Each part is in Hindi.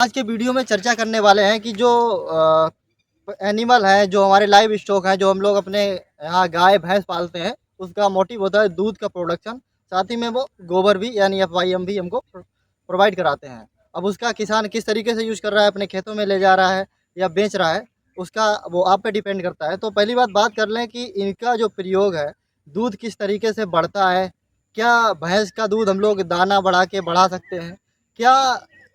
आज के वीडियो में चर्चा करने वाले हैं कि जो एनिमल है, जो हमारे लाइव स्टॉक है, जो हम लोग अपने यहाँ गाय भैंस पालते हैं, उसका मोटिव होता है दूध का प्रोडक्शन। साथ ही में वो गोबर भी यानी FYM भी हमको प्रोवाइड कराते हैं। अब उसका किसान किस तरीके से यूज़ कर रहा है, अपने खेतों में ले जा रहा है या बेच रहा है, उसका वो आप पे डिपेंड करता है। तो पहली बात कर लें कि इनका जो प्रयोग है, दूध किस तरीके से बढ़ता है, क्या भैंस का दूध हम लोग दाना बढ़ा के बढ़ा सकते हैं, क्या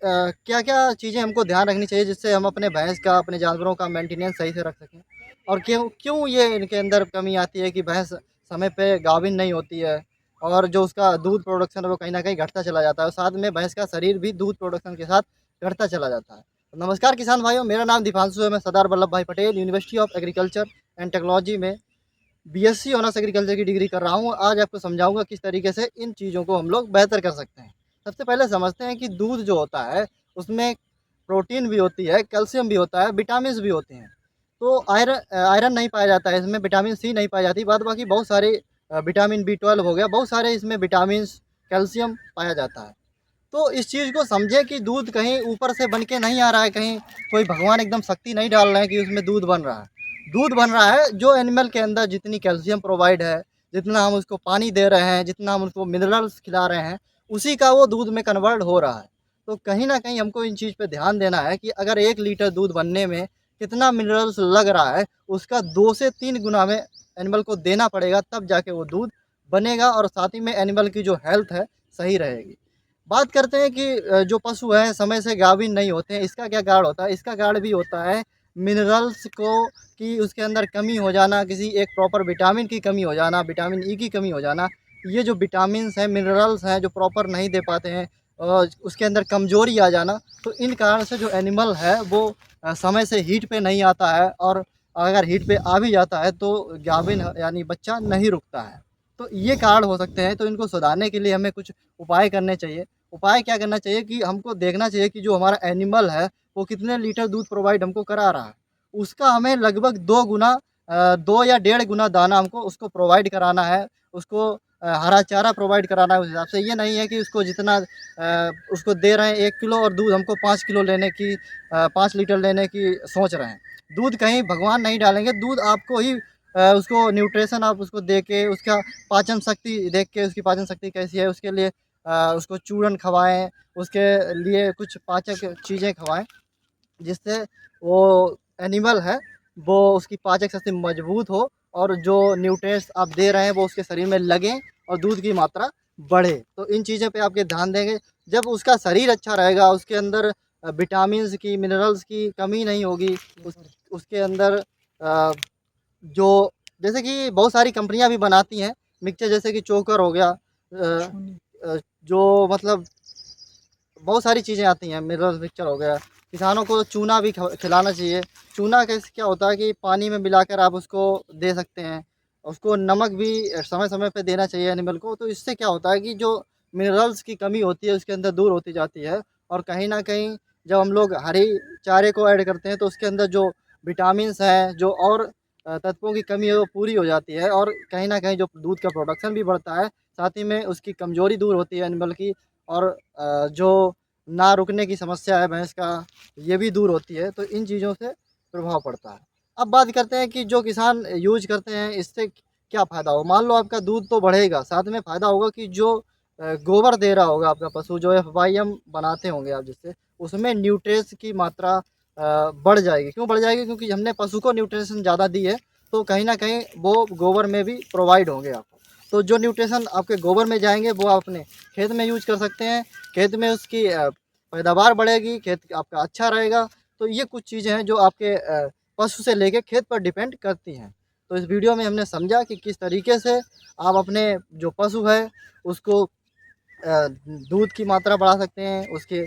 क्या-क्या चीज़ें हमको ध्यान रखनी चाहिए जिससे हम अपने भैंस का, अपने जानवरों का मेंटेनेंस सही से रख सकें? और क्यों क्यों ये इनके अंदर कमी आती है कि भैंस समय पे गाभिन नहीं होती है और जो उसका दूध प्रोडक्शन है वो कहीं न कहीं घटता चला जाता है और साथ में भैंस का शरीर भी दूध प्रोडक्शन के साथ घटता चला जाता है। तो नमस्कार किसान भाइयों, मेरा नाम दीपांशु है, मैं सरदार वल्लभ भाई Patel university of agriculture and technology में BSc ऑनर्स एग्रीकल्चर की डिग्री कर रहा हूँ। आज आपको समझाऊँगा किस तरीके से इन चीज़ों को हम लोग बेहतर कर सकते हैं। सबसे पहले समझते हैं कि दूध जो होता है, उसमें प्रोटीन भी होती है, कैल्शियम भी होता है, विटामिन्स भी होते हैं। तो आयरन नहीं पाया जाता है इसमें, विटामिन सी नहीं पाई जाती, बाद बाकी बहुत सारे विटामिन B12 हो गया, बहुत सारे इसमें विटामिन्स, कैल्शियम पाया जाता है। तो इस चीज़ को समझें कि दूध कहीं ऊपर से बन के नहीं आ रहा है, कहीं कोई भगवान एकदम शक्ति नहीं डाल रहे हैं कि उसमें दूध बन रहा है। दूध बन रहा है जो एनिमल के अंदर जितनी कैल्शियम प्रोवाइड है, जितना हम उसको पानी दे रहे हैं, जितना हम उसको मिनरल्स खिला रहे हैं, उसी का वो दूध में कन्वर्ट हो रहा है। तो कहीं न कहीं हमको इन चीज़ पे ध्यान देना है कि अगर 1 लीटर दूध बनने में कितना मिनरल्स लग रहा है, उसका 2 से 3 गुना हमें एनिमल को देना पड़ेगा, तब जाके वो दूध बनेगा और साथ ही में एनिमल की जो हेल्थ है, सही रहेगी। बात करते हैं कि जो पशु हैं समय से गाभिन नहीं होते हैं, इसका क्या कारण होता है? इसका कारण भी होता है मिनरल्स को कि उसके अंदर कमी हो जाना, किसी एक प्रॉपर विटामिन की कमी हो जाना, विटामिन ई की कमी हो जाना। ये जो विटामिन्स हैं, मिनरल्स हैं, जो प्रॉपर नहीं दे पाते हैं उसके अंदर कमज़ोरी आ जाना, तो इन कारण से जो एनिमल है वो समय से हीट पे नहीं आता है और अगर हीट पे आ भी जाता है तो गाभिन यानी बच्चा नहीं रुकता है। तो ये कारण हो सकते हैं, तो इनको सुधारने के लिए हमें कुछ उपाय करने चाहिए। उपाय क्या करना चाहिए कि हमको देखना चाहिए कि जो हमारा एनिमल है, वो कितने लीटर दूध प्रोवाइड हमको करा रहा है। उसका हमें लगभग 2 गुना 2 या डेढ़ गुना दाना हमको उसको प्रोवाइड कराना है। उसको हरा चारा प्रोवाइड कराना है उस हिसाब से। ये नहीं है कि उसको जितना उसको दे रहे हैं 1 किलो और दूध हमको 5 किलो लेने की 5 लीटर लेने की सोच रहे हैं। दूध कहीं भगवान नहीं डालेंगे, दूध आपको ही उसको न्यूट्रिशन आप उसको दे के, उसका पाचन शक्ति देख के, उसकी पाचन शक्ति कैसी है, उसके लिए उसको चूरन खवाएँ, उसके लिए कुछ पाचक चीज़ें खवाएँ, जिससे वो एनिमल है, वो उसकी पाचक शक्ति मजबूत हो और जो न्यूट्रिएंट्स आप दे रहे हैं, वो उसके शरीर में लगें और दूध की मात्रा बढ़े। तो इन चीज़ों पे आपके ध्यान देंगे। जब उसका शरीर अच्छा रहेगा, उसके अंदर विटामिन्स की, मिनरल्स की कमी नहीं होगी, उसके अंदर जो जैसे कि बहुत सारी कंपनियाँ भी बनाती हैं, मिक्सचर जैसे कि चोकर हो गया जो मतलब बहुत सारी चीज़ें आती हैं, मिनरल मिक्सचर हो गया। किसानों को चूना भी खिलाना चाहिए। चूना कैसे क्या होता है कि पानी में मिलाकर आप उसको दे सकते हैं। उसको नमक भी समय-समय पे देना चाहिए एनिमल को, तो इससे क्या होता है कि जो मिनरल्स की कमी होती है, उसके अंदर दूर होती जाती है और कहीं न कहीं जब हम लोग हरे चारे को ऐड करते हैं, तो उसके अंदर जो विटामिन्स हैं, जो और तत्वों की कमी है, वो पूरी हो जाती है और कहीं न कहीं जो दूध का प्रोडक्शन भी बढ़ता है, साथ ही में उसकी कमज़ोरी दूर होती है एनिमल की और जो ना रुकने की समस्या है भैंस का, ये भी दूर होती है, तो इन चीज़ों से प्रभाव पड़ता है। अब बात करते हैं कि जो किसान यूज़ करते हैं, इससे क्या फ़ायदा हो? मान लो आपका दूध तो बढ़ेगा, साथ में फ़ायदा होगा कि जो गोबर दे रहा होगा आपका पशु, जो FYM बनाते होंगे आप जिससे, उसमें न्यूट्रिएंट्स की मात्रा बढ़ जाएगी। क्यों बढ़ जाएगी? क्योंकि हमने पशु को न्यूट्रिशन ज़्यादा दी है, तो कहीं न कहीं वो गोबर में भी प्रोवाइड होंगे आपको। तो जो न्यूट्रिशन आपके गोबर में जाएँगे, वो आप अपने खेत में यूज़ कर सकते हैं। खेत में उसकी पैदावार बढ़ेगी, खेत आपका अच्छा रहेगा। तो ये कुछ चीज़ें हैं जो आपके पशु से लेके खेत पर डिपेंड करती हैं। तो इस वीडियो में हमने समझा कि किस तरीके से आप अपने जो पशु है उसको दूध की मात्रा बढ़ा सकते हैं, उसके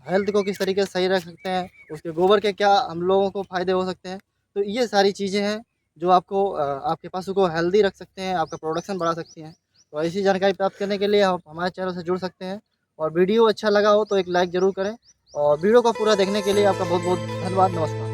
हेल्थ को किस तरीके से सही रख सकते हैं, उसके गोबर के क्या हम लोगों को फ़ायदे हो सकते हैं। तो ये सारी चीज़ें हैं जो आपको आपके पशु को हेल्दी रख सकते हैं, आपका प्रोडक्शन बढ़ा सकती हैं। तो ऐसी जानकारी प्राप्त करने के लिए आप हमारे चैनल से जुड़ सकते हैं और वीडियो अच्छा लगा हो तो एक लाइक ज़रूर करें और वीडियो को पूरा देखने के लिए आपका बहुत-बहुत धन्यवाद। नमस्कार।